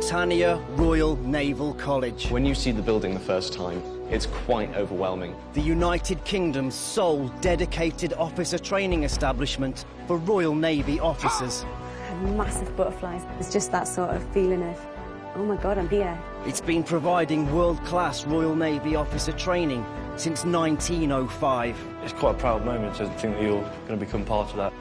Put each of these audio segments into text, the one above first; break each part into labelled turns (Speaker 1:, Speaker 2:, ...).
Speaker 1: Britannia Royal Naval College.
Speaker 2: When you see the building the first time, it's quite overwhelming.
Speaker 1: The United Kingdom's sole dedicated officer training establishment for Royal Navy officers.
Speaker 3: I had massive butterflies. It's just that sort of feeling of, oh my God, I'm here.
Speaker 1: It's been providing world-class Royal Navy officer training since 1905.
Speaker 4: It's quite a proud moment to think that you're going to become part of that.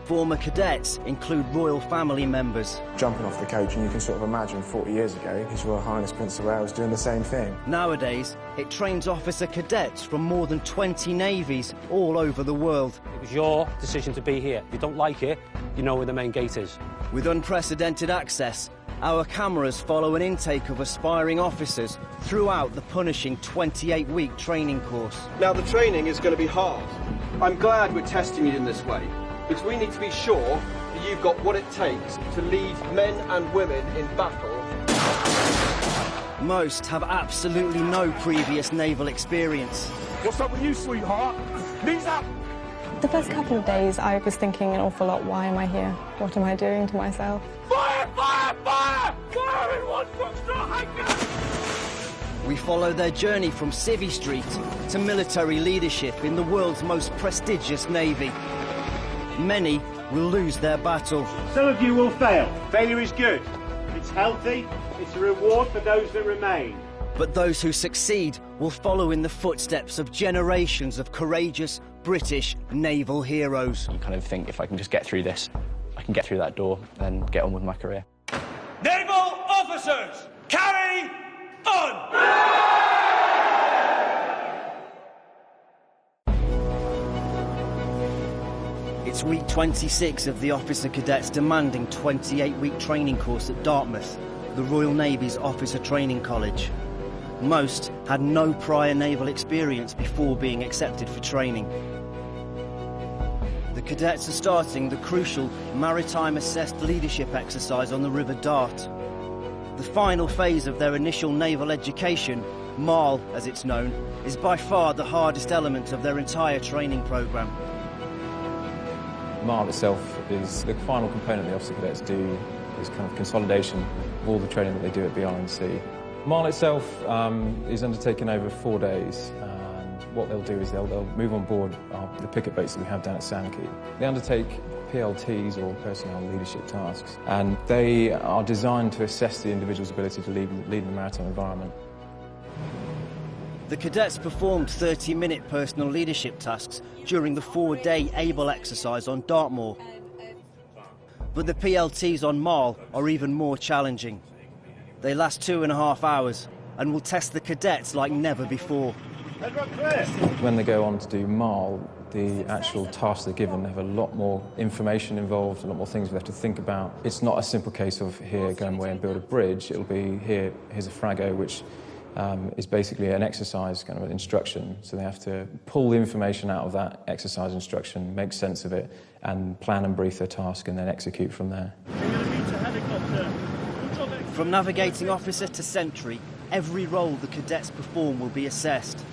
Speaker 1: Former cadets include royal family members.
Speaker 5: Jumping off the coach, and you can sort of imagine 40 years ago, His Royal Highness Prince of Wales doing the same thing.
Speaker 1: Nowadays, it trains officer cadets from more than 20 navies all over the world.
Speaker 6: It was your decision to be here. If you don't like it, you know where the main gate is.
Speaker 1: With unprecedented access, our cameras follow an intake of aspiring officers throughout the punishing 28-week training course.
Speaker 7: Now, the training is going to be hard. I'm glad we're testing you in this way, because we need to be sure that you've got what it takes to lead men and women in battle.
Speaker 1: Most have absolutely no previous naval experience.
Speaker 8: What's up with you, sweetheart? Knees up!
Speaker 9: The first couple of days, I was thinking an awful lot, why am I here? What am I doing to myself?
Speaker 8: Fire, fire, fire! Fire in one foxtrot hangar!
Speaker 1: We follow their journey from Civvy Street to military leadership in the world's most prestigious navy. Many will lose their battle.
Speaker 10: Some of you will fail. Failure is good. It's healthy. It's a reward for those that remain.
Speaker 1: But those who succeed will follow in the footsteps of generations of courageous British naval heroes.
Speaker 2: You kind of think, if I can just get through this, I can get through that door and get on with my career.
Speaker 8: Naval officers, carry on!
Speaker 1: It's week 26 of the officer cadets demanding 28-week training course at Dartmouth, the Royal Navy's officer training college. Most had no prior naval experience before being accepted for training. The cadets are starting the crucial Maritime Assessed Leadership exercise on the River Dart. The final phase of their initial naval education, MAL as it's known, is by far the hardest element of their entire training programme.
Speaker 11: MAL itself is the final component the officer cadets do, is kind of consolidation of all the training that they do at BR&C. MAL itself is undertaken over 4 days, and what they'll do is they'll move on board the picket boats that we have down at Sandkey. They undertake PLTs, or personnel leadership tasks, and they are designed to assess the individual's ability to lead in the maritime environment.
Speaker 1: The cadets performed 30-minute personal leadership tasks during the 4-day ABLE exercise on Dartmoor. But the PLTs on MAL are even more challenging. They last 2.5 hours and will test the cadets like never before.
Speaker 11: When they go on to do MAL, the actual tasks they're given have a lot more information involved, a lot more things we have to think about. It's not a simple case of, here, go away and build a bridge. It'll be, here's a frago, which is basically an exercise kind of instruction. So they have to pull the information out of that exercise instruction, make sense of it, and plan and brief their task, and then execute from there.
Speaker 1: From navigating officer to sentry, every role the cadets perform will be assessed.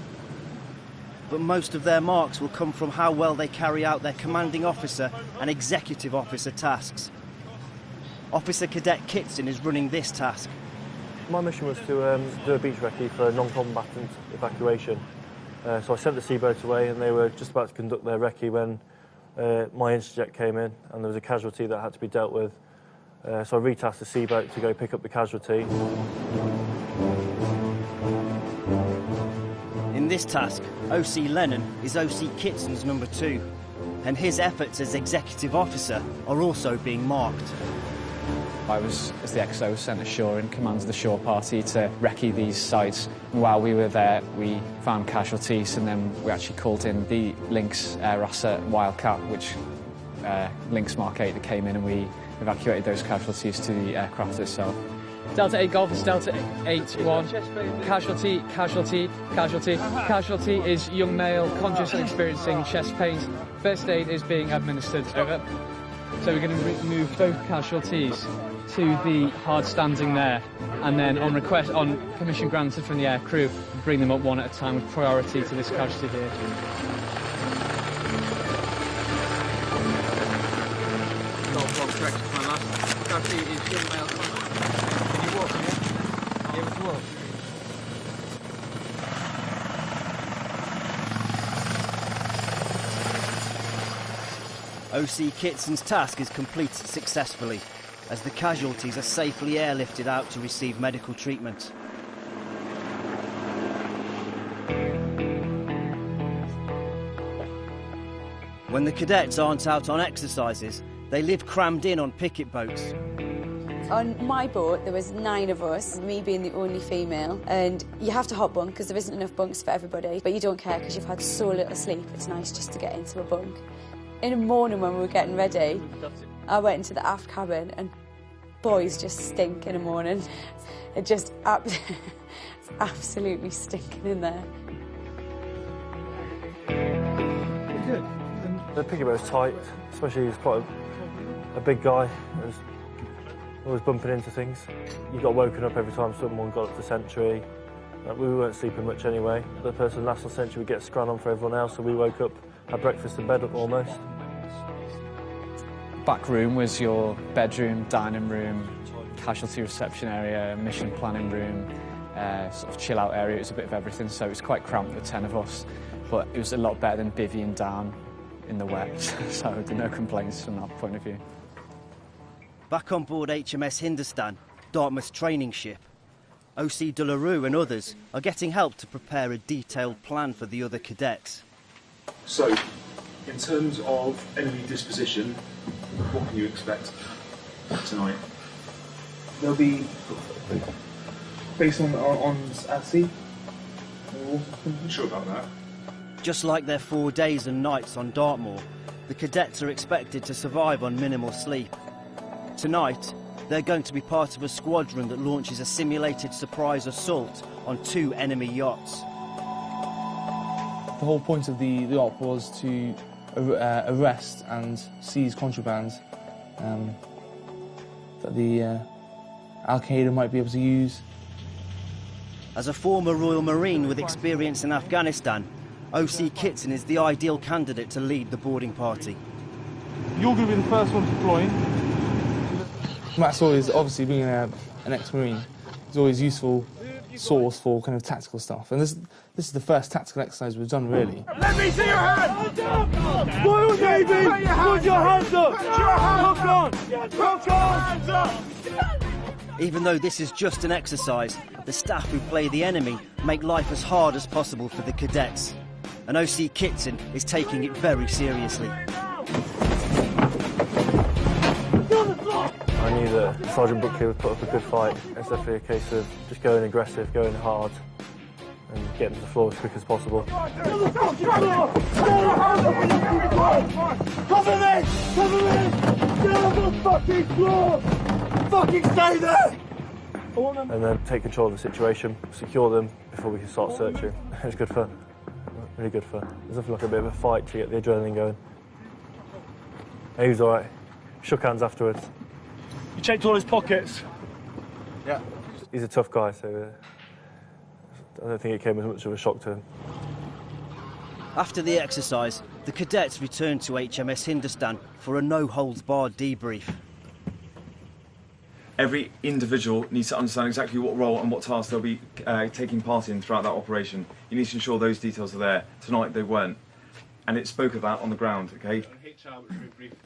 Speaker 1: But most of their marks will come from how well they carry out their commanding officer and executive officer tasks. Officer Cadet Kitson is running this task.
Speaker 4: My mission was to do a beach recce for a non-combatant evacuation. So I sent the seaboat away, and they were just about to conduct their recce when my interjet came in, and there was a casualty that had to be dealt with. So I retasked the seaboat to go pick up the casualty.
Speaker 1: In this task, OC Lennon is OC Kitson's number 2, and his efforts as executive officer are also being marked.
Speaker 12: I was, as the XO, sent ashore in command of the shore party to recce these sites. And while we were there, we found casualties, and then we actually called in the Lynx Air Rasa Wildcat, which Lynx Mark 8 that came in, and we evacuated those casualties to the aircraft itself.
Speaker 13: Delta 8 Golf is Delta 8-1. Casualty, casualty, casualty. Casualty is young male, conscious and experiencing chest pains. First aid is being administered. Over. So we're going to move both casualties to the hard standing there, and then on request, on permission granted from the air crew, bring them up one at a time with priority to this casualty here. Correct, my last casualty is young male.
Speaker 1: OC Kitson's task is completed successfully, as the casualties are safely airlifted out to receive medical treatment. When the cadets aren't out on exercises, they live crammed in on picket boats.
Speaker 3: On my boat, there was 9 of us, me being the only female, and you have to hot bunk because there isn't enough bunks for everybody, but you don't care because you've had so little sleep. It's nice just to get into a bunk. In the morning when we were getting ready, I went into the aft cabin and boys just stink in the morning. It just it's absolutely stinking in there.
Speaker 4: The picket boat's tight, especially he's quite a big guy. He's always bumping into things. You got woken up every time someone got up to sentry. We weren't sleeping much anyway. The person last on sentry would get a scran on for everyone else, so we woke up, had breakfast in bed almost.
Speaker 12: Back room was your bedroom, dining room, casualty reception area, mission planning room, sort of chill out area. It was a bit of everything, so it was quite cramped with 10 of us, but it was a lot better than bivvying down in the wet, so there are no complaints from that point of view.
Speaker 1: Back on board HMS Hindustan, Dartmouth's training ship, OC De La Rue and others are getting help to prepare a detailed plan for the other cadets.
Speaker 14: So, in terms of enemy disposition, what can you expect tonight?
Speaker 15: They'll be based on at sea.
Speaker 14: Sure about that?
Speaker 1: Just like their 4 days and nights on Dartmoor, the cadets are expected to survive on minimal sleep. Tonight, they're going to be part of a squadron that launches a simulated surprise assault on 2 enemy yachts.
Speaker 15: The whole point of the op was to arrest and seize contraband that the Al-Qaeda might be able to use.
Speaker 1: As a former Royal Marine with experience in Afghanistan, OC Kitson is the ideal candidate to lead the boarding party.
Speaker 15: You're going to be the first one deploying. Matt's always, obviously being an ex-Marine, is always a useful source for kind of tactical stuff. And this is the first tactical exercise we've done, really.
Speaker 8: Let me see your hands! Royal Navy, put your hands up! Put your hands up!
Speaker 1: Even though this is just an exercise, the staff who play the enemy make life as hard as possible for the cadets. And OC Kitson is taking it very seriously.
Speaker 4: I knew that Sergeant Buckley would put up a good fight. It's definitely a case of just going aggressive, going hard, and getting to the floor as quick as possible.
Speaker 8: Cover me! Cover me! Get on the fucking floor! Fucking stay there!
Speaker 4: And then take control of the situation, secure them before we can start searching. It was good fun. Really good fun. There's nothing like a bit of a fight to get the adrenaline going. He was alright. Shook hands afterwards.
Speaker 10: You checked all his pockets?
Speaker 4: Yeah. He's a tough guy, so I don't think it came as much of a shock to him.
Speaker 1: After the exercise, the cadets returned to HMS Hindustan for a no-holds-barred debrief.
Speaker 16: Every individual needs to understand exactly what role and what task they'll be taking part in throughout that operation. You need to ensure those details are there. Tonight they weren't. And it spoke about on the ground, okay?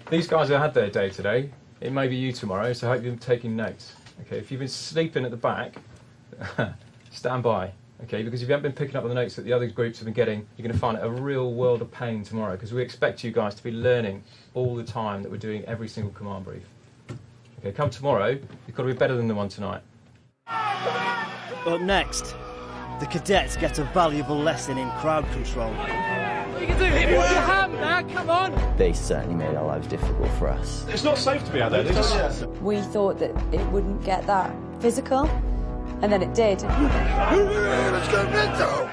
Speaker 11: These guys have had their day today. It may be you tomorrow, so I hope you've been taking notes. Okay, if you've been sleeping at the back, stand by. Okay, because if you haven't been picking up on the notes that the other groups have been getting, you're going to find it a real world of pain tomorrow, because we expect you guys to be learning all the time that we're doing every single command brief. Okay, come tomorrow, you've got to be better than the one tonight.
Speaker 1: Up next, the cadets get a valuable lesson in crowd control.
Speaker 13: You can do it with your hand there, come on!
Speaker 17: They certainly made our lives difficult for us.
Speaker 14: It's not safe to be out there, is it?
Speaker 3: We thought that it wouldn't get that physical, and then it did.
Speaker 8: Let's go mental!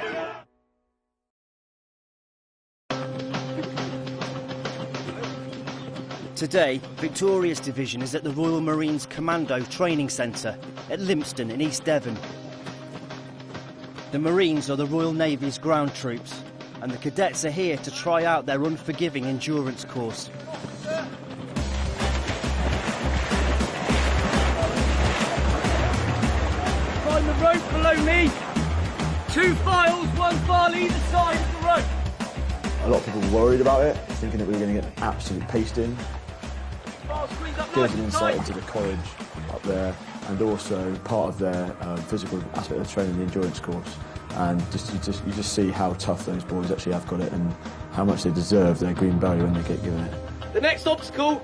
Speaker 1: Today, Victoria's Division is at the Royal Marines Commando Training Centre at Lympstone in East Devon. The Marines are the Royal Navy's ground troops, and the cadets are here to try out their unforgiving endurance course.
Speaker 13: Find the rope below me. 2 files, 1 file either side of the rope.
Speaker 5: A lot of people were worried about it, thinking that we were going to get an absolute pasting. Gives an insight into the college up there, and also part of their physical aspect of training, the endurance course. And you just see how tough those boys actually have got it, and how much they deserve their green belly when they get given it.
Speaker 8: The next obstacle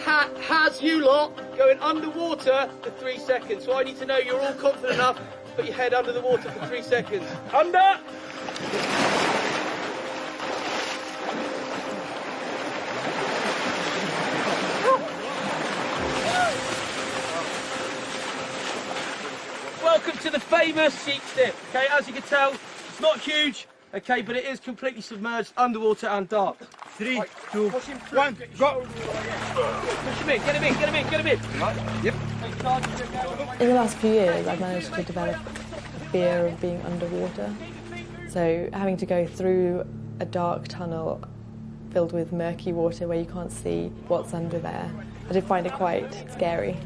Speaker 8: has you lot going underwater for 3 seconds. So I need to know you're all confident enough to put your head under the water for 3 seconds. Under! Welcome to the famous sheep dip. Okay, as you can tell, it's not huge, okay, but it is completely submerged, underwater and dark. 3, 2, 1, go! Push him in, get him in, get him in, get him in. Right. Yep.
Speaker 9: In the last few years, I've managed to develop a fear of being underwater. So having to go through a dark tunnel filled with murky water where you can't see what's under there, I did find it quite scary.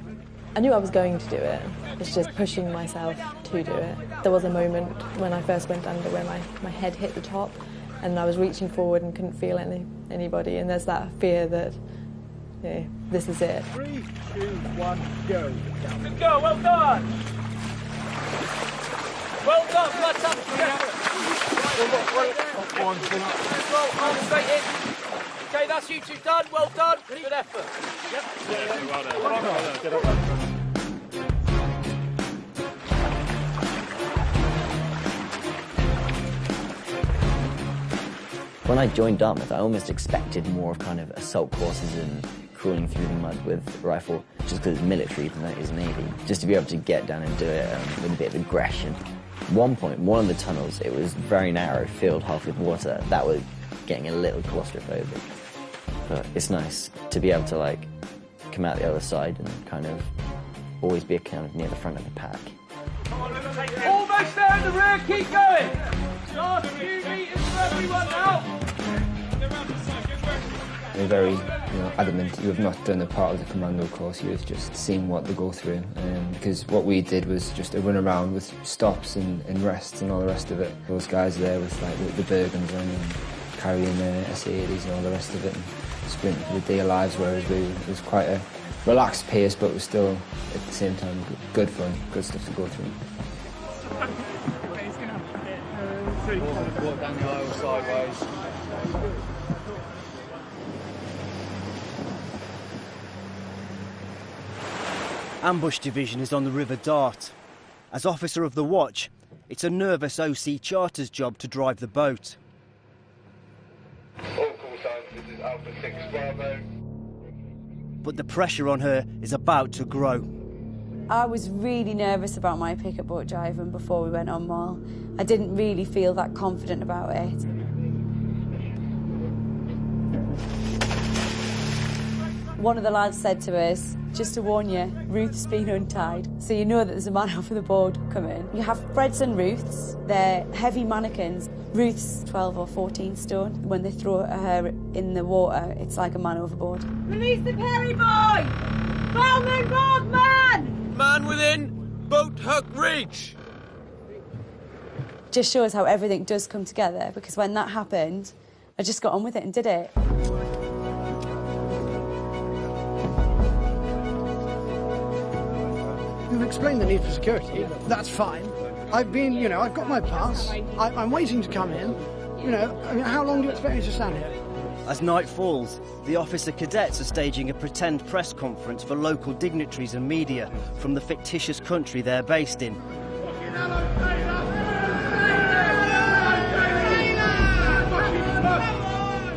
Speaker 9: I knew I was going to do it. It's just pushing myself to do it. There was a moment when I first went under where my head hit the top and I was reaching forward and couldn't feel anybody, and there's that fear that, you know, this is it.
Speaker 8: 3, 2, 1, go. Good go, well done. Well done, flat up. Arm straight in. Okay, that's you two done, well done. Good effort. Yep. Well done. Well done.
Speaker 17: When I joined Dartmouth, I almost expected more of kind of assault courses and crawling through the mud with a rifle, just because it's military than it is Navy. Just to be able to get down and do it with a bit of aggression. At one point, one of the tunnels, it was very narrow, filled half with water. That was getting a little claustrophobic. But it's nice to be able to, like, come out the other side and kind of always be kind of near the front of the pack.
Speaker 8: Almost there in the rear, keep going. Last few metres for everyone now.
Speaker 18: They're very adamant you have not done a part of the commando course, you've just seen what they go through. Because what we did was just a run around with stops and rests and all the rest of it. Those guys there with like the Bergens on and carrying SA-80s and all the rest of it and sprinting for the dear lives, whereas it was quite a relaxed pace, but it was still at the same time good fun, good stuff to go through.
Speaker 8: Walk down the aisle sideways.
Speaker 1: Ambush Division is on the River Dart. As officer of the watch, it's a nervous OC Charter's job to drive the boat.
Speaker 19: All call signs, this is Alpha 6 Bravo.
Speaker 1: But the pressure on her is about to grow.
Speaker 3: I was really nervous about my pickup boat driving before we went on Mall. I didn't really feel that confident about it. One of the lads said to us, just to warn you, Ruth's been untied, so you know that there's a man over the board coming. You have Freds and Ruths, they're heavy mannequins. Ruth's 12 or 14 stone. When they throw her in the water, it's like a man overboard.
Speaker 8: Release the Perry boy! Foulman board man! Man within boat hook reach!
Speaker 3: Just shows how everything does come together, because when that happened, I just got on with it and did it.
Speaker 20: You've explained the need for security. That's fine. I've got my pass. I'm waiting to come in. How long do you expect me to stand here?
Speaker 1: As night falls, the officer cadets are staging a pretend press conference for local dignitaries and media from the fictitious country they're based in.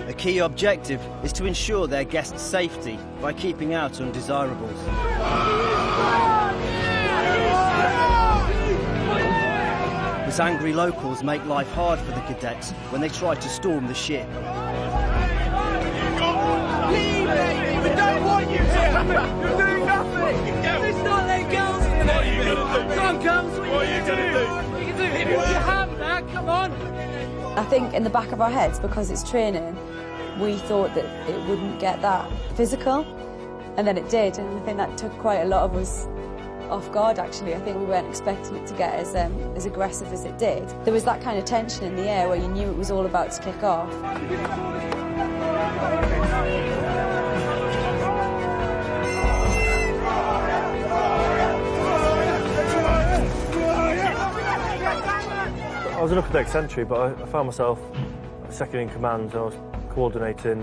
Speaker 1: A key objective is to ensure their guests' safety by keeping out undesirables. But angry locals make life hard for the cadets when they try to storm the ship.
Speaker 8: Leave, baby! We don't want you here! You're doing nothing! It's not their girls today! What are you going to do? Come, comes, what are you going to do? What are you going to do? Hit me with your hand, man, come on!
Speaker 3: I think in the back of our heads, because it's training, we thought that it wouldn't get that physical, and then it did, and I think that took quite a lot of us off guard, actually. I think we weren't expecting it to get as aggressive as it did. There was that kind of tension in the air where you knew it was all about to kick off.
Speaker 4: I was an upper deck sentry, but I found myself second in command, and I was coordinating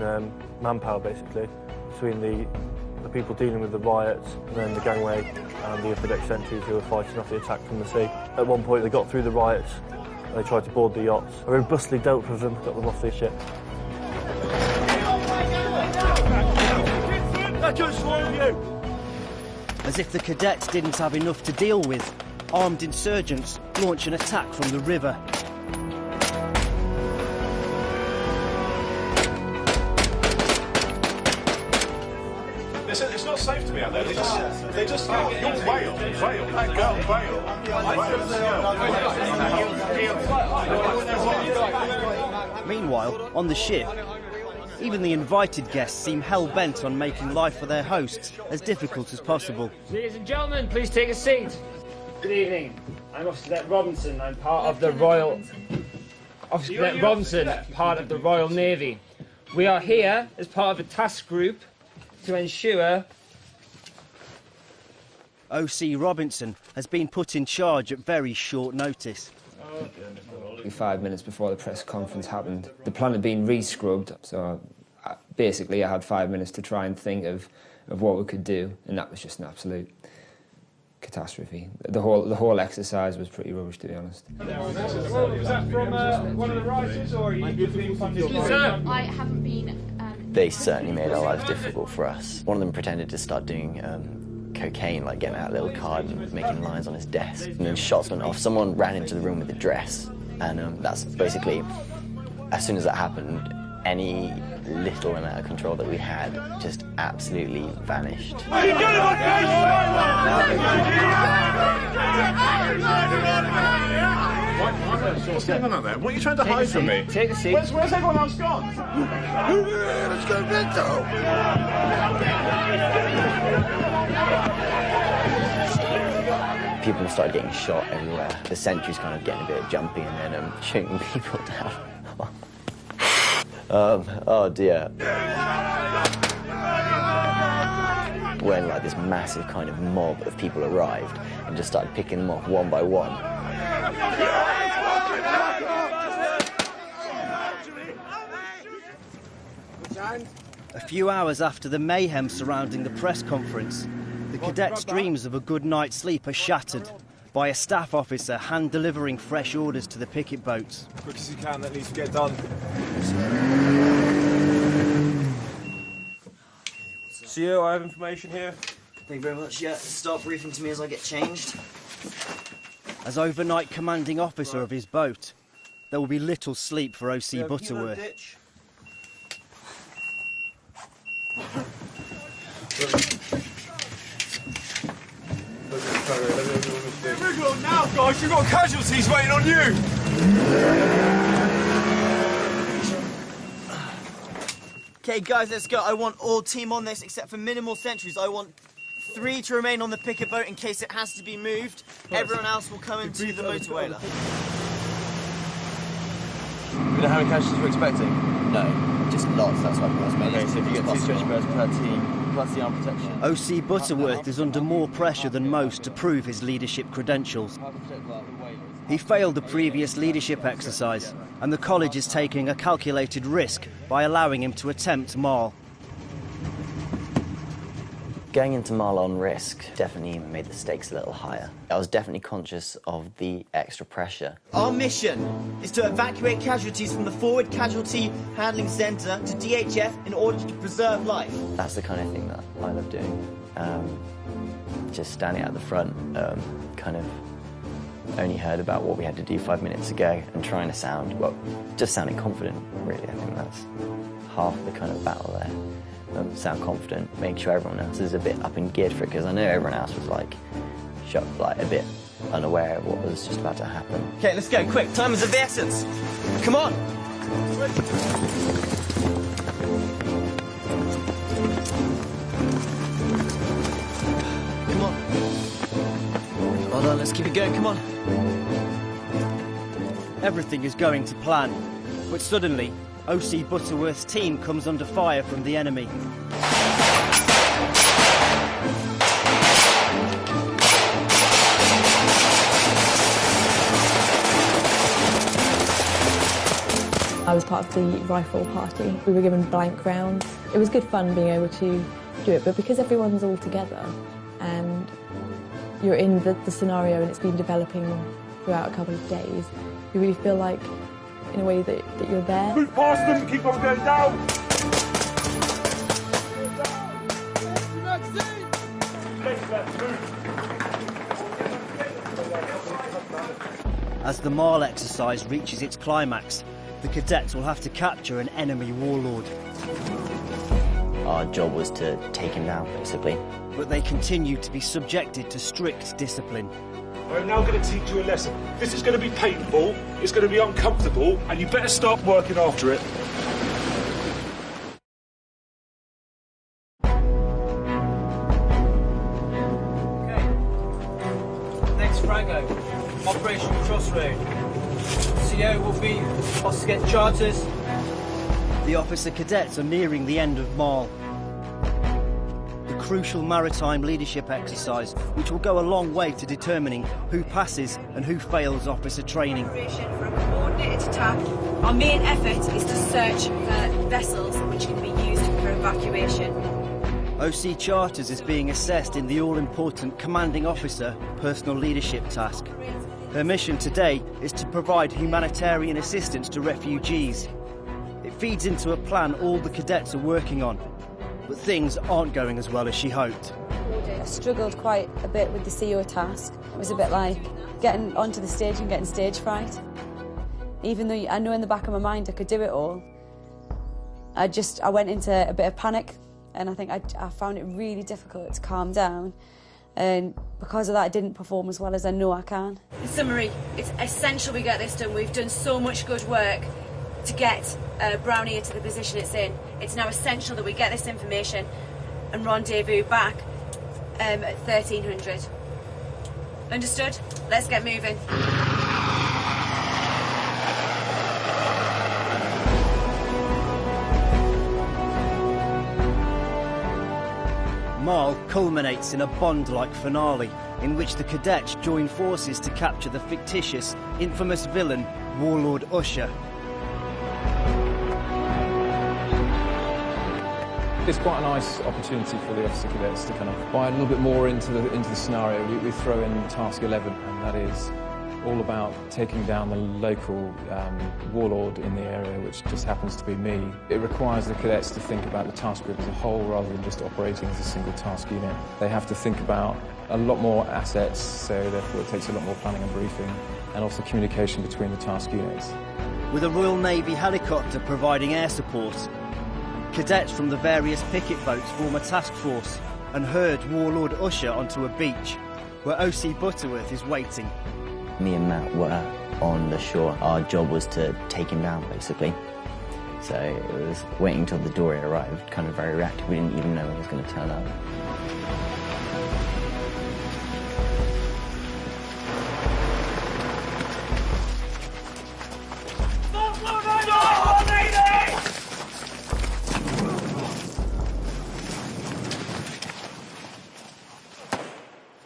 Speaker 4: manpower basically between the people dealing with the riots and then the gangway and the upper deck sentries who were fighting off the attack from the sea. At one point they got through the riots and they tried to board the yachts. I robustly dealt with them, got them off the ship.
Speaker 1: As if the cadets didn't have enough to deal with, armed insurgents launch an attack from the river.
Speaker 14: It's not safe to be out there. They just you'll whale, that girl, whale.
Speaker 1: Meanwhile, on the ship, even the invited guests seem hell-bent on making life for their hosts as difficult as possible.
Speaker 21: Ladies and gentlemen, please take a seat. Good evening. I'm Officer Cadet Robinson. I'm part of the Royal... Officer Cadet Robinson, part of the Royal Navy. We are here as part of a task group to ensure...
Speaker 1: OC Robinson has been put in charge at very short notice.
Speaker 18: 5 minutes before the press conference happened, the plan had been re-scrubbed, so basically I had 5 minutes to try and think of what we could do, and that was just an absolute catastrophe. The whole exercise was pretty rubbish, to be honest.
Speaker 21: Was that from one of the writers, or are you being funded?
Speaker 17: I haven't been... They certainly made our lives difficult for us. One of them pretended to start doing cocaine, like getting out a little card and making lines on his desk. And then shots went off. Someone ran into the room with a dress. And that's basically, as soon as that happened, any little amount of control that we had just absolutely vanished.
Speaker 14: What's going on out there? What are you trying to hide from me?
Speaker 21: Take a seat.
Speaker 14: Where's everyone else gone?
Speaker 20: Let's go, Vento!
Speaker 17: People started getting shot everywhere. The sentries kind of getting a bit jumpy and then shooting people down. Oh dear. When like this massive kind of mob of people arrived and just started picking them off one by one.
Speaker 1: A few hours after the mayhem surrounding the press conference, the cadets' dreams of a good night's sleep are shattered by a staff officer hand-delivering fresh orders to the picket boats.
Speaker 16: Quick as you can, that needs to get done.
Speaker 8: CEO, I have information here.
Speaker 22: Thank you very much. Yeah, start briefing to me as I get changed.
Speaker 1: As overnight commanding officer of his boat, there will be little sleep for OC Butterworth.
Speaker 16: Move on now, guys! You've got casualties waiting on you!
Speaker 22: Okay, guys, let's go. I want all team on this except for minimal sentries. I want 3 to remain on the picket boat in case it has to be moved. Everyone else will come into the motor whaler.
Speaker 23: You know how many casualties we're expecting?
Speaker 22: No, just lots. That's why we must make
Speaker 23: it. Okay, so if you get 2 stretch per team, plus the arm protection.
Speaker 1: OC Butterworth is under more pressure than most to prove his leadership credentials. He failed the previous leadership exercise, and the college is taking a calculated risk by allowing him to attempt Marl.
Speaker 17: Going into Marl on risk definitely made the stakes a little higher. I was definitely conscious of the extra pressure.
Speaker 22: Our mission is to evacuate casualties from the forward casualty handling centre to DHF in order to preserve life.
Speaker 17: That's the kind of thing that I love doing. Just standing at the front, kind of only heard about what we had to do 5 minutes ago and trying to sound, well, just sounding confident, really. I think that's half the kind of battle there. Sound confident, make sure everyone else is a bit up in gear for it, because I know everyone else was like a bit unaware of what was just about to happen.
Speaker 22: Okay, let's go, quick, time is of the essence. Come on! Come on. let's keep it going, come on.
Speaker 1: Everything is going to plan, but suddenly, OC Butterworth's team comes under fire from the enemy.
Speaker 9: I was part of the rifle party. We were given blank rounds. It was good fun being able to do it, but because everyone's all together and you're in the scenario and it's been developing throughout a couple of days, you really feel like, in a way, that you're there.
Speaker 14: Move past them, keep on going down!
Speaker 1: As the Marl exercise reaches its climax, the cadets will have to capture an enemy warlord.
Speaker 17: Our job was to take him down, basically.
Speaker 1: But they continue to be subjected to strict discipline.
Speaker 14: I'm now going to teach you a lesson. This is going to be painful, it's going to be uncomfortable, and you better start working after it.
Speaker 8: Okay. Next Frango, Operation Crossroad. CO will be us to get charters.
Speaker 1: The officer cadets are nearing the end of Marl. The crucial maritime leadership exercise, which will go a long way to determining who passes and who fails officer training.
Speaker 3: For a coordinated attack, our main effort is to search for vessels which can be used for evacuation.
Speaker 1: OC Charters is being assessed in the all-important commanding officer personal leadership task. Her mission today is to provide humanitarian assistance to refugees. It feeds into a plan all the cadets are working on, but things aren't going as well as she hoped.
Speaker 3: I struggled quite a bit with the CO task. It was a bit like getting onto the stage and getting stage fright. Even though I know in the back of my mind I could do it all, I went into a bit of panic, and I think I found it really difficult to calm down. And because of that, I didn't perform as well as I know I can. In summary, it's essential we get this done. We've done so much good work to get Brownie into the position it's in. It's now essential that we get this information and rendezvous back at 1300. Understood? Let's get moving.
Speaker 1: Marl culminates in a Bond-like finale in which the cadets join forces to capture the fictitious, infamous villain, Warlord Usher.
Speaker 11: It's quite a nice opportunity for the officer cadets to kind of buy a little bit more into the scenario. We throw in Task 11, and that is all about taking down the local warlord in the area, which just happens to be me. It requires the cadets to think about the task group as a whole rather than just operating as a single task unit. They have to think about a lot more assets, so therefore it takes a lot more planning and briefing, and also communication between the task units.
Speaker 1: With a Royal Navy helicopter providing air support, cadets from the various picket boats form a task force and herd Warlord Usher onto a beach, where OC Butterworth is waiting.
Speaker 17: Me and Matt were on the shore. Our job was to take him down, basically. So it was waiting till the dory arrived, kind of very reactive. We didn't even know when it was going to turn up.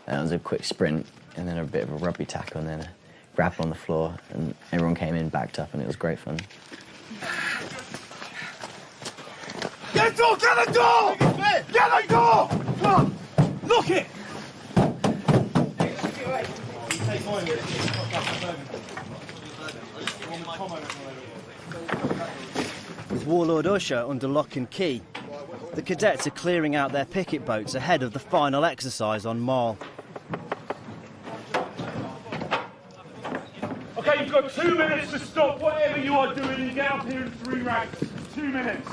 Speaker 17: That was a quick sprint, and then a bit of a rugby tackle, and then a grapple on the floor, and everyone came in, backed up, and it was great fun.
Speaker 14: Get the door! Get the door! Get the door! Come on! Look it!
Speaker 1: With Warlord Usher under lock and key, the cadets are clearing out their picket boats ahead of the final exercise on Marl.
Speaker 14: Okay, you've got 2 minutes to stop whatever you are doing and get up here in 3 ranks. 2 minutes.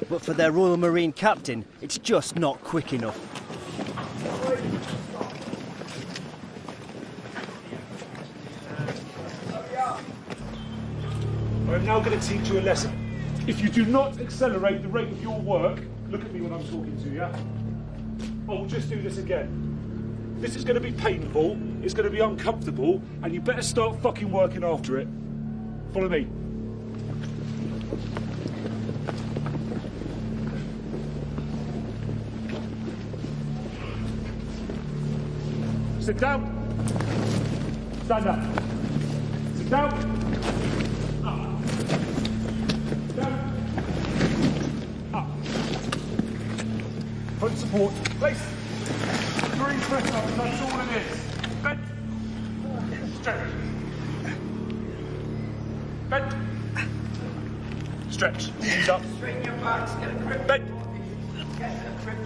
Speaker 1: But for their Royal Marine captain, it's just not quick enough.
Speaker 14: I'm now going to teach you a lesson. If you do not accelerate the rate of your work, look at me when I'm talking to you, I will just do this again. This is going to be painful, it's going to be uncomfortable, and you better start fucking working after it. Follow me. Sit down. Stand up. Sit down. Up. Down. Up. Front support. Place. 3 press ups, that's all it is. Bend. Stretch. Bend. Stretch. Knees up. Straighten your backs, get a grip. Bend.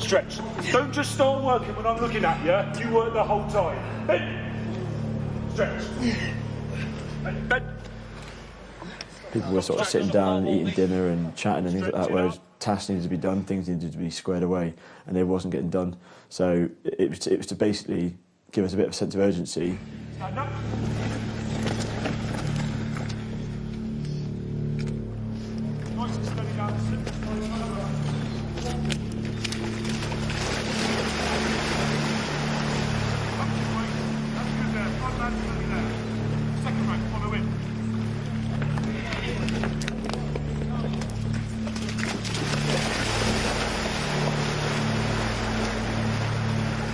Speaker 14: Stretch. Don't just start working when I'm looking at you. You work the whole time. Bend. Stretch. Bend. Bend.
Speaker 5: People were sort of sitting down and eating dinner and chatting and things like that, whereas tasks needed to be done, things needed to be squared away, and they wasn't getting done. So it was to basically give us a bit of a sense of urgency.
Speaker 14: Stand up. Nice and steady down the slip. Second rank, follow in.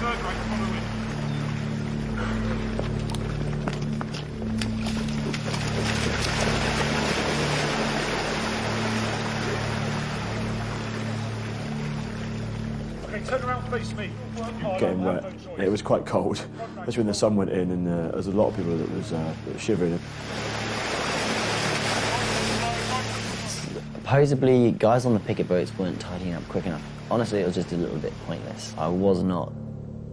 Speaker 14: Third rank, follow in. Okay, turn around, face me.
Speaker 5: Getting wet. It was quite cold, especially when the sun went in, and there was a lot of people that was shivering.
Speaker 17: Supposedly, guys on the picket boats weren't tidying up quick enough. Honestly, it was just a little bit pointless. I was not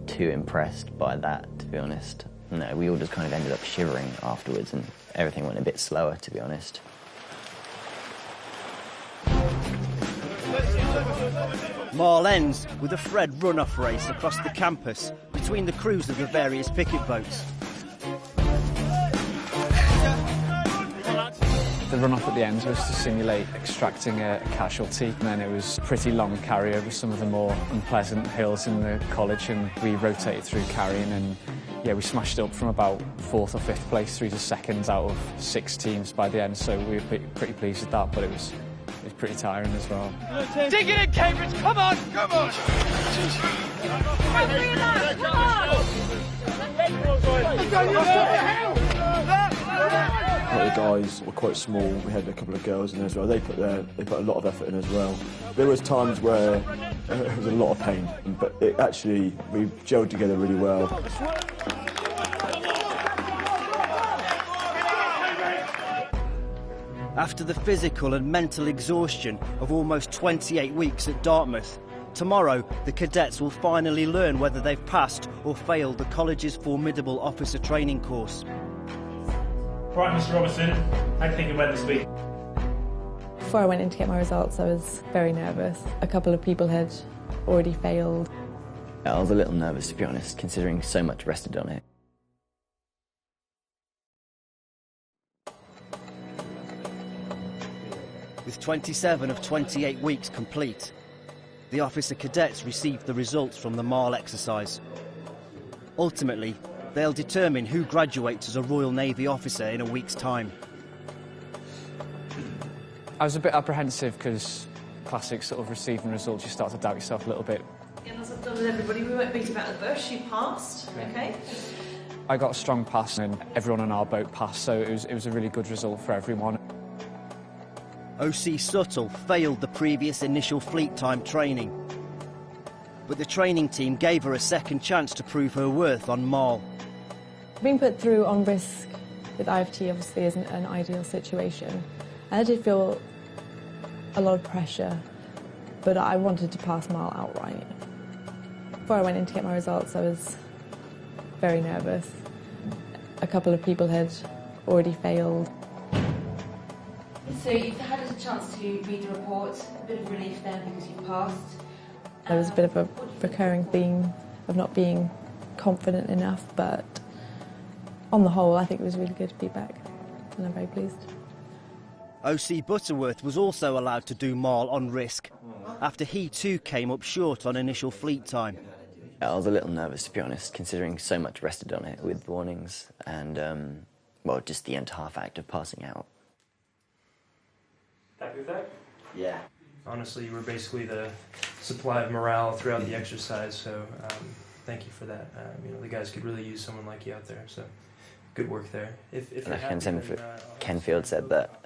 Speaker 17: too impressed by that, to be honest. No, we all just kind of ended up shivering afterwards, and everything went a bit slower, to be honest.
Speaker 1: Marl ends with a Fred run-off race across the campus between the crews of the various picket boats.
Speaker 12: The run-off at the end was to simulate extracting a casualty, and then it was a pretty long carry over some of the more unpleasant hills in the college, and we rotated through carrying, and yeah, we smashed it up from about 4th or 5th place through to 2nd out of 6 teams by the end, so we were pretty pleased with that, but it was pretty tiring as well.
Speaker 8: Dig it in, Cambridge, come on! Come on!
Speaker 5: The guys were quite small. We had a couple of girls in there as well. They put a lot of effort in as well. There was times where it was a lot of pain, but we gelled together really well.
Speaker 1: After the physical and mental exhaustion of almost 28 weeks at Dartmouth, tomorrow the cadets will finally learn whether they've passed or failed the college's formidable officer training course.
Speaker 14: Right, Mr. Robertson, how do you think it went this week?
Speaker 9: Before I went in to get my results, I was very nervous. A couple of people had already failed.
Speaker 17: I was a little nervous, to be honest, considering so much rested on it.
Speaker 1: With 27 of 28 weeks complete, the officer cadets received the results from the Marl exercise. Ultimately, they'll determine who graduates as a Royal Navy officer in a week's time.
Speaker 12: I was a bit apprehensive because classic sort of receiving results, you start to doubt yourself a little bit.
Speaker 2: And as I've done with everybody, we won't beat about the bush, you passed, okay?
Speaker 12: I got a strong pass and everyone on our boat passed, so it was a really good result for everyone.
Speaker 1: O.C. Suttle failed the previous initial fleet time training, but the training team gave her a second chance to prove her worth on Marl.
Speaker 9: Being put through on risk with IFT obviously isn't an ideal situation. I did feel a lot of pressure, but I wanted to pass Marl outright. Before I went in to get my results, I was very nervous. A couple of people had already failed.
Speaker 2: So you've had a chance to read the report, a bit of relief there because you've passed.
Speaker 9: There was a bit of a recurring theme of not being confident enough, but on the whole, I think it was really good feedback, and I'm very pleased.
Speaker 1: O.C. Butterworth was also allowed to do Marl on risk, after he too came up short on initial fleet time.
Speaker 17: I was a little nervous, to be honest, considering so much rested on it with warnings and, well, just the entire fact of passing out.
Speaker 6: Happy with that?
Speaker 17: Yeah.
Speaker 6: Honestly, you were basically the supply of morale throughout the exercise, so thank you for that. You know, the guys could really use someone like you out there, so good work there.
Speaker 17: Kenfield said that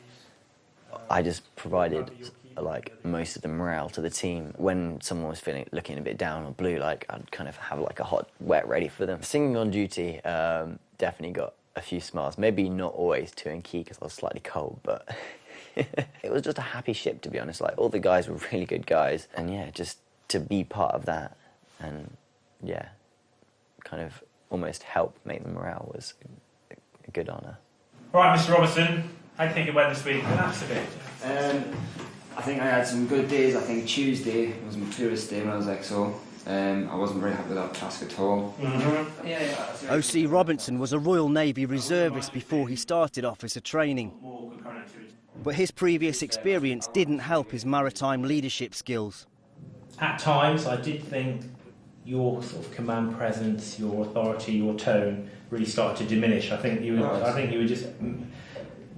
Speaker 17: I just provided like most of the morale to the team. When someone was looking a bit down or blue, like I'd kind of have like a hot wet ready for them. Singing on duty definitely got a few smiles. Maybe not always too in key because I was slightly cold, but it was just a happy ship, to be honest. Like all the guys were really good guys, and yeah, just to be part of that and yeah, kind of almost help make the morale was a good honour.
Speaker 14: Right, Mr. Robertson, how do you think it went this week? Relax a bit.
Speaker 18: I think I had some good days. I think Tuesday was my tourist day when I was XO. I wasn't very happy with that task at all.
Speaker 1: OC Robinson was a Royal Navy reservist before he started officer training. But his previous experience didn't help his maritime leadership skills.
Speaker 6: At times, I did think your sort of command presence, your authority, your tone really started to diminish. I think you were just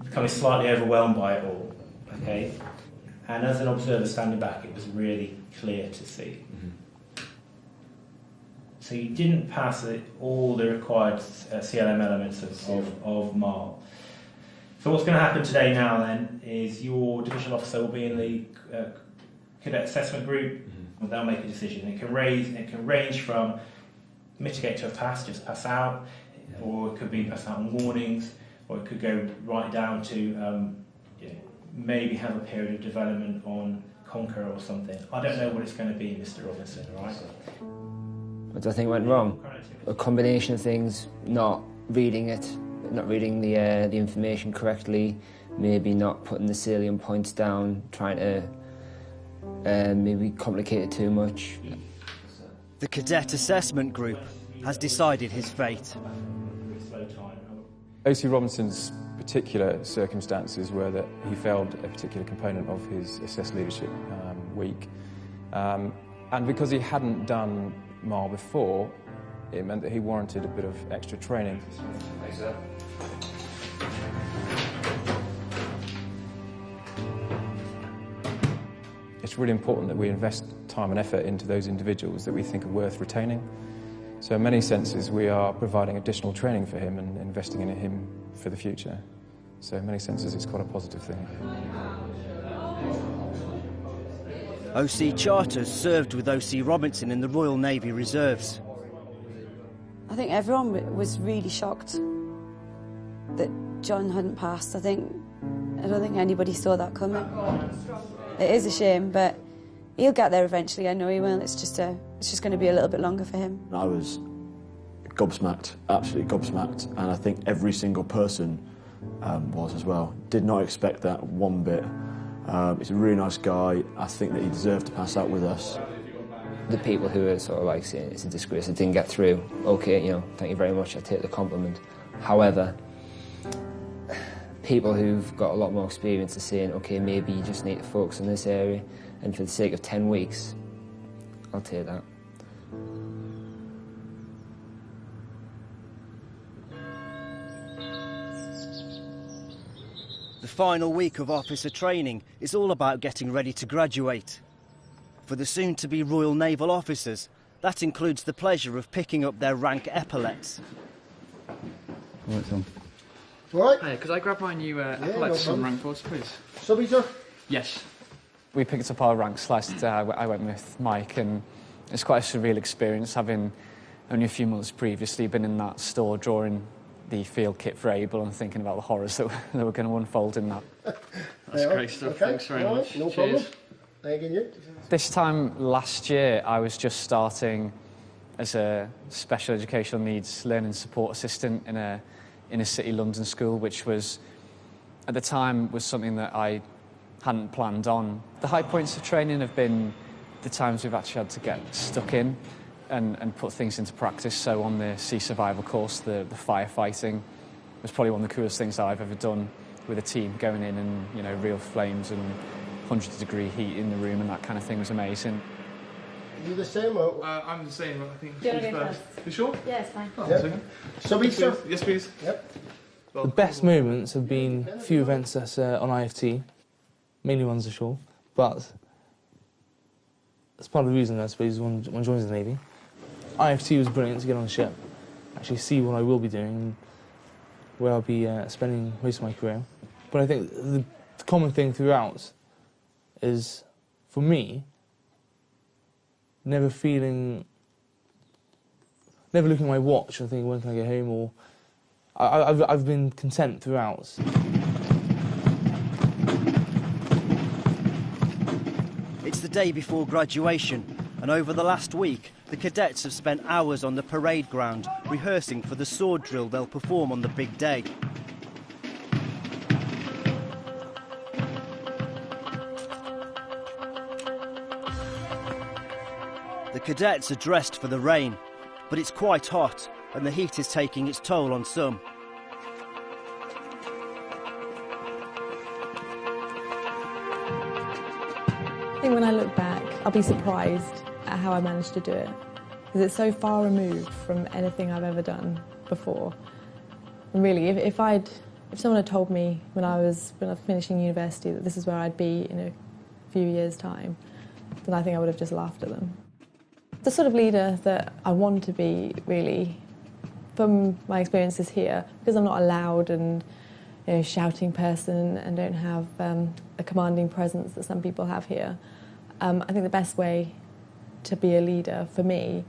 Speaker 6: becoming slightly overwhelmed by it all. Okay, and as an observer standing back, it was really clear to see. So you didn't pass all the required CLM elements of MAL. So what's going to happen today now then is your divisional officer will be in the cadet assessment group. And they'll make a decision. It can range from mitigate to a pass, just pass out, or it could be pass out on warnings, or it could go right down to maybe have a period of development on Conquer or something. I don't know what it's going to be, Mr. Robinson, all right?
Speaker 18: What do I think went wrong? A combination of things: not reading the information correctly, maybe not putting the salient points down, trying to maybe complicate it too much.
Speaker 1: The cadet assessment group has decided his fate.
Speaker 11: OC Robinson's particular circumstances were that he failed a particular component of his assessed leadership week. And because he hadn't done MAL before, it meant that he warranted a bit of extra training.
Speaker 18: Thanks, sir.
Speaker 11: It's really important that we invest time and effort into those individuals that we think are worth retaining. So in many senses, we are providing additional training for him and investing in him for the future. So in many senses, it's quite a positive thing.
Speaker 1: OC Charters served with OC Robinson in the Royal Navy Reserves.
Speaker 3: I think everyone was really shocked that John hadn't passed. I don't think anybody saw that coming. It is a shame, but he'll get there eventually. I know he will. It's just going to be a little bit longer for him.
Speaker 5: I was gobsmacked, absolutely gobsmacked, and I think every single person was as well. Did not expect that one bit. He's a really nice guy. I think that he deserved to pass out with us.
Speaker 18: The people who are sort of like saying it's a disgrace, it didn't get through. Okay, thank you very much. I take the compliment. However, people who've got a lot more experience are saying, okay, maybe you just need to focus on this area, and for the sake of 10 weeks, I'll take that.
Speaker 1: The final week of officer training is all about getting ready to graduate. For the soon-to-be Royal Naval officers, that includes the pleasure of picking up their rank epaulets.
Speaker 7: Right, Tom.
Speaker 13: All right. Hey, could I grab my new epaulets from rank boards, please?
Speaker 20: Subby, sir?
Speaker 13: Yes.
Speaker 12: We picked up our ranks last. I went with Mike, and it's quite a surreal experience, having only a few months previously been in that store drawing the field kit for Able and thinking about the horrors that were going to unfold in that.
Speaker 13: That's great stuff. Okay. Thanks very much.
Speaker 20: No
Speaker 13: Cheers.
Speaker 20: problem. Thank you.
Speaker 12: This time last year, I was just starting as a special educational needs learning support assistant in a inner city London school, which was, at the time, was something that I hadn't planned on. The high points of training have been the times we've actually had to get stuck in and put things into practice. So on the sea survival course, the firefighting was probably one of the coolest things that I've ever done with a team, going in and, real flames and 100-degree heat in the room, and that kind of thing was amazing.
Speaker 10: You the same or?
Speaker 15: I'm the same, I think.
Speaker 2: Do you want to go first?
Speaker 15: You sure?
Speaker 2: Yeah, it's fine.
Speaker 15: Oh,
Speaker 10: Yep. So we start.
Speaker 15: Yes, please.
Speaker 10: Yep.
Speaker 15: The best moments have been a few events that's on IFT, mainly ones ashore, but that's part of the reason, I suppose, one joins the Navy. IFT was brilliant to get on the ship, actually see what I will be doing, and where I'll be spending most of my career. But I think the common thing throughout is, for me, never looking at my watch and thinking, when can I get home, or I've been content throughout.
Speaker 1: It's the day before graduation, and over the last week, the cadets have spent hours on the parade ground rehearsing for the sword drill they'll perform on the big day. The cadets are dressed for the rain, but it's quite hot, and the heat is taking its toll on some.
Speaker 9: I think when I look back, I'll be surprised at how I managed to do it, because it's so far removed from anything I've ever done before. And really, if someone had told me when I was finishing university that this is where I'd be in a few years' time, then I think I would have just laughed at them. The sort of leader that I want to be, really, from my experiences here, because I'm not a loud and shouting person and don't have a commanding presence that some people have here, I think the best way to be a leader for me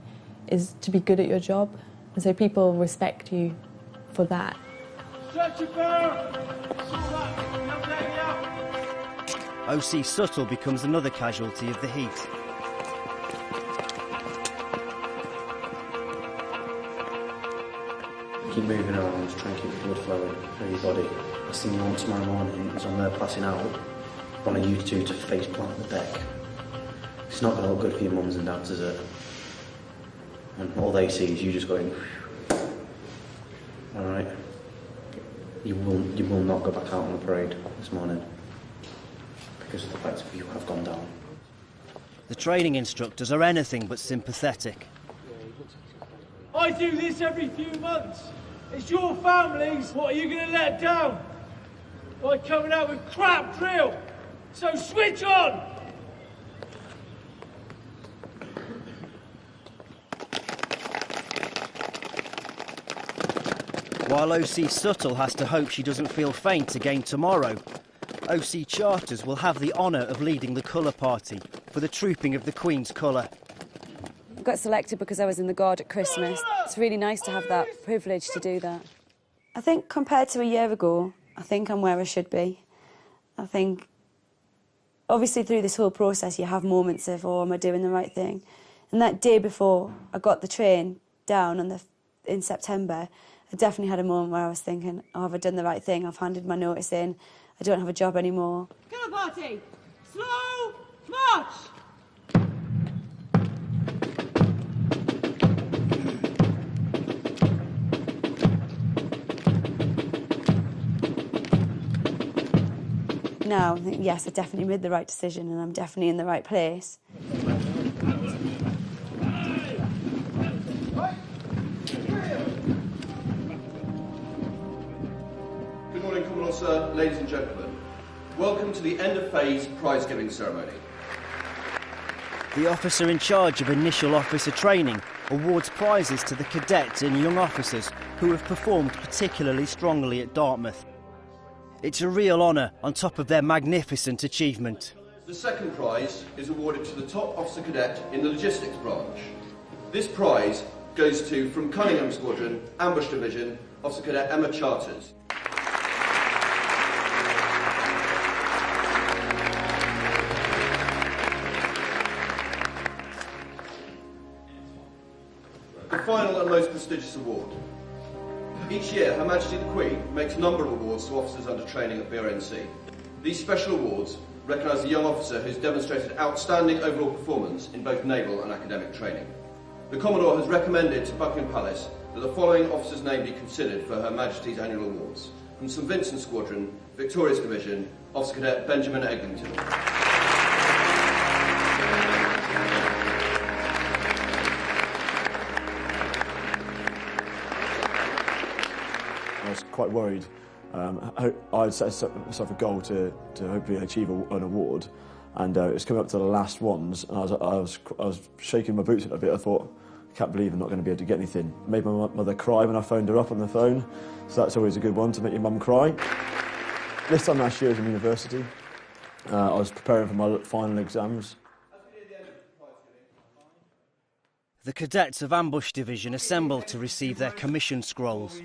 Speaker 9: is to be good at your job, and so people respect you for that.
Speaker 1: OC Suttle becomes another casualty of the heat.
Speaker 19: Keep moving around, try and keep the blood flowing through your body. Last thing you want tomorrow morning is on there passing out, wanting you two to face plant the deck. It's not going to look good for your mums and dads, is it? And all they see is you just going, alright. You will not go back out on the parade this morning because of the fact that you have gone down.
Speaker 1: The training instructors are anything but sympathetic.
Speaker 8: I do this every few months. It's your families. What are you going to let down? By coming out with crap drill. So switch on!
Speaker 1: While OC Suttle has to hope she doesn't feel faint again tomorrow, OC Charters will have the honour of leading the colour party for the trooping of the Queen's colour.
Speaker 3: I got selected because I was in the Guard at Christmas. It's really nice to have that privilege to do that. I think compared to a year ago, I think I'm where I should be. I think, obviously through this whole process, you have moments of, oh, am I doing the right thing? And that day before I got the train down in September, I definitely had a moment where I was thinking, oh, have I done the right thing? I've handed my notice in. I don't have a job anymore.
Speaker 8: Colour party! Slow march!
Speaker 3: Now, I think, yes, I definitely made the right decision and I'm definitely in the right place.
Speaker 24: Good morning, Commodore Sir, ladies and gentlemen. Welcome to the end of phase prize-giving ceremony.
Speaker 1: The officer in charge of initial officer training awards prizes to the cadets and young officers who have performed particularly strongly at Dartmouth. It's a real honour on top of their magnificent achievement.
Speaker 24: The second prize is awarded to the top officer cadet in the logistics branch. This prize goes to, from Cunningham Squadron, Ambush Division, Officer Cadet Emma Charters. The final and most prestigious award. Each year, Her Majesty the Queen makes a number of awards to officers under training at BRNC. These special awards recognise a young officer who's demonstrated outstanding overall performance in both naval and academic training. The Commodore has recommended to Buckingham Palace that the following officer's name be considered for Her Majesty's annual awards. From St Vincent Squadron, Victorious Division, Officer Cadet Benjamin Eglinton.
Speaker 5: quite worried. I'd set myself a goal to hopefully achieve an award, and it was coming up to the last ones, and I was shaking my boots a little bit. I thought, I can't believe I'm not going to be able to get anything. Made my mother cry when I phoned her up on the phone, so that's always a good one, to make your mum cry. This time last year I was in university. I was preparing for my final exams.
Speaker 1: The cadets of Ambush Division assemble to receive their commission scrolls,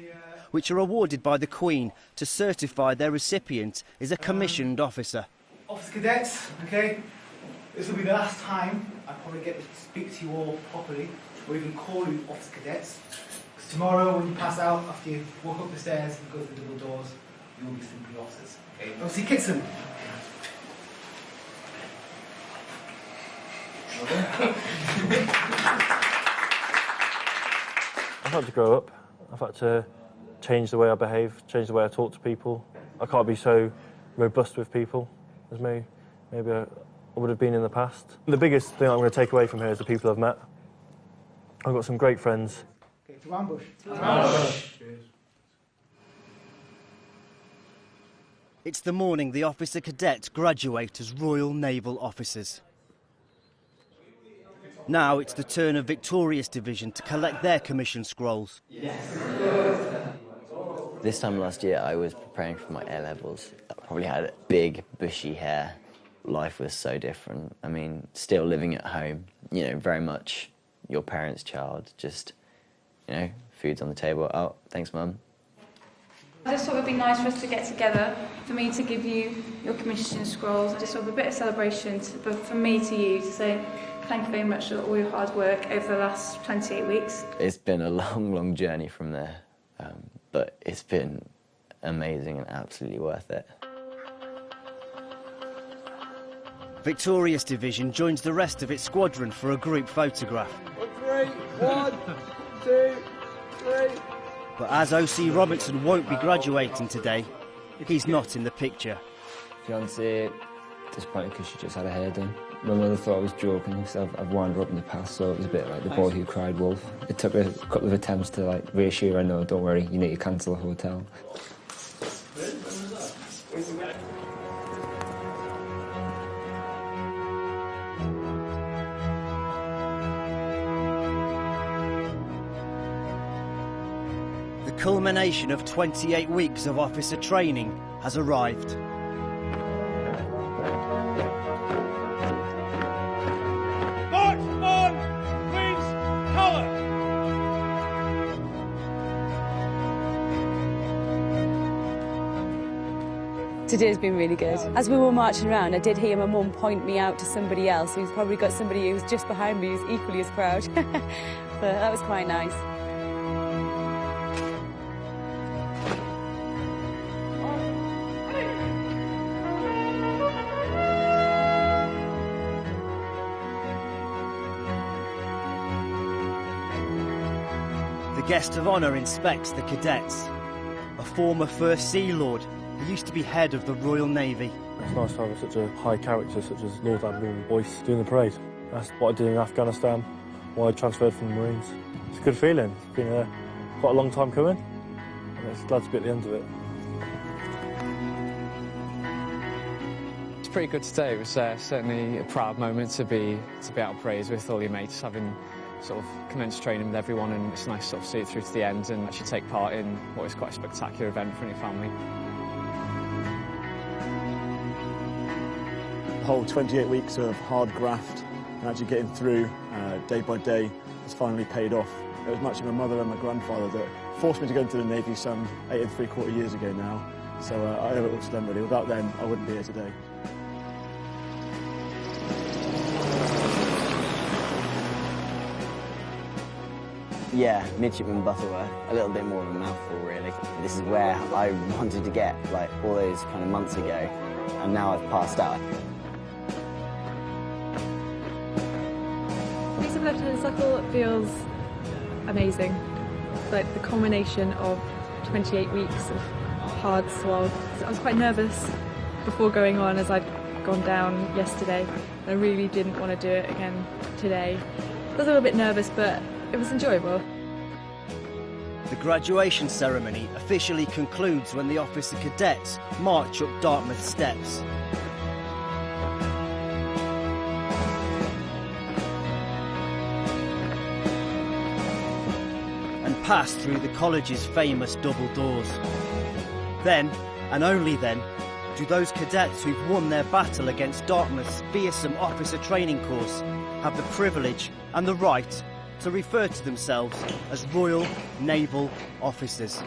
Speaker 1: which are awarded by the Queen to certify their recipient is a commissioned officer.
Speaker 4: Officer cadets, okay, this will be the last time I probably get to speak to you all properly, or even call you officer cadets. Because tomorrow when you pass out, after you walk up the stairs and go through the double doors, you will be simply officers. Okay, Officer Kitson.
Speaker 16: I've had to grow up. I've had to change the way I behave, change the way I talk to people. I can't be so robust with people as maybe I would have been in the past. The biggest thing I'm going to take away from here is the people I've met. I've got some great friends.
Speaker 4: Okay, to ambush.
Speaker 1: Ambush. It's the morning the officer cadets graduate as Royal Naval officers. Now it's the turn of Victorious Division to collect their commission scrolls.
Speaker 17: This time last year I was preparing for my A-levels. I probably had big, bushy hair. Life was so different. I mean, still living at home, you know, very much your parents' child, just, you know, food's on the table. Oh, thanks, Mum.
Speaker 21: I just thought it would be nice for us to get together, for me to give you your commission scrolls, just sort of a bit of celebration, but from me to you to say thank you very much for all your hard work over the last 28 weeks.
Speaker 17: It's been a long, long journey from there, but it's been amazing and absolutely worth it.
Speaker 1: Victorious Division joins the rest of its squadron for a group photograph.
Speaker 8: 3, 1, 2, 3.
Speaker 1: But as OC Robertson won't be graduating today, he's not in the picture.
Speaker 18: Fiancée, disappointed because she just had her hair done. My mother thought I was joking because I've wound her up in the past, so it was a bit like the boy who cried wolf. It took a couple of attempts to like reassure her, no, don't worry, you need to cancel the hotel.
Speaker 1: The culmination of 28 weeks of officer training has arrived.
Speaker 8: March on, Queen's colour.
Speaker 3: Today's been really good. As we were marching around, I did hear my mum point me out to somebody else who's probably got somebody who's just behind me who's equally as proud. But that was quite nice.
Speaker 1: The guest of honour inspects the cadets. A former First Sea Lord who used to be head of the Royal Navy.
Speaker 16: It's nice to have such a high character such as Lord Admiral Boyce doing the parade. That's what I did in Afghanistan, why I transferred from the Marines. It's a good feeling. It's been quite a long time coming, and it's glad to be at the end of it.
Speaker 12: It's pretty good today. It was certainly a proud moment to be out on parade with all your mates, having sort of commenced training with everyone, and it's nice to sort of see it through to the end and actually take part in what is quite a spectacular event for your family.
Speaker 5: The whole 28 weeks of hard graft and actually getting through day by day has finally paid off. It was actually my mother and my grandfather that forced me to go into the Navy some 8 3/4 years ago now, so I owe it all to them really. Without them, I wouldn't be here today.
Speaker 17: Yeah, Midshipman Butterworth, a little bit more of a mouthful really. This is where I wanted to get, like, all those kind of months ago, and now I've passed out.
Speaker 9: Piece of Lieutenant Suckle feels amazing. Like the culmination of 28 weeks of hard slog. I was quite nervous before going on as I'd gone down yesterday. I really didn't want to do it again today. I was a little bit nervous, but it was enjoyable.
Speaker 1: The graduation ceremony officially concludes when the officer cadets march up Dartmouth steps. And pass through the college's famous double doors. Then, and only then, do those cadets who've won their battle against Dartmouth's fearsome officer training course have the privilege and the right to refer to themselves as Royal Naval Officers.